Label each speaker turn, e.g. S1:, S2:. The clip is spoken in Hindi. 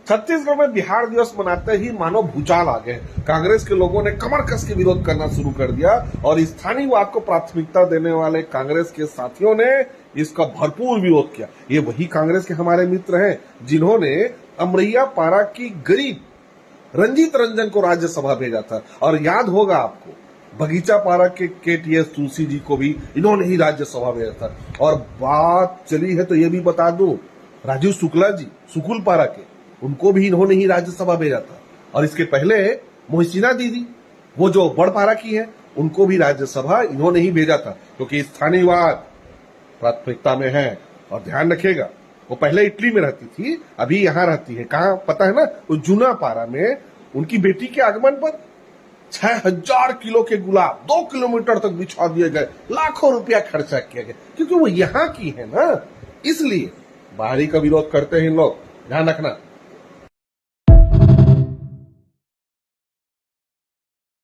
S1: छत्तीसगढ़ में बिहार दिवस मनाते ही मानो भूचाल आ गए। कांग्रेस के लोगों ने कमर कस के विरोध करना शुरू कर दिया और स्थानीयवाद को प्राथमिकता देने वाले कांग्रेस के साथियों ने इसका भरपूर विरोध किया। ये वही कांग्रेस के हमारे मित्र हैं जिन्होंने अमरैया पारा की गरीब रंजीत रंजन को राज्यसभा भेजा था। और याद होगा आपको, बगीचा पारा के KTS तुलसी जी को भी इन्होंने ही राज्यसभा भेजा था। और बात चली है तो ये भी बता दूं, राजीव शुक्ला जी सुकुल पारा के, उनको भी इन्होंने ही राज्यसभा भेजा था। और इसके पहले मोहसिना दीदी, वो जो बड़पारा की है, उनको भी राज्यसभा इन्होंने ही भेजा था, क्योंकि स्थानीयवाद प्राथमिकता में है। और ध्यान रखिएगा, वो पहले इटली में रहती थी, अभी यहाँ रहती है। कहाँ पता है ना, वो जूना पारा में उनकी बेटी के आगमन पर 6000 किलो के गुलाब 2 किलोमीटर तक बिछा दिए गए, लाखों रुपया खर्चा किया गया, क्योंकि वो यहाँ की है ना, इसलिए बाहरी का विरोध करते हैं इन लोग, ध्यान रखना।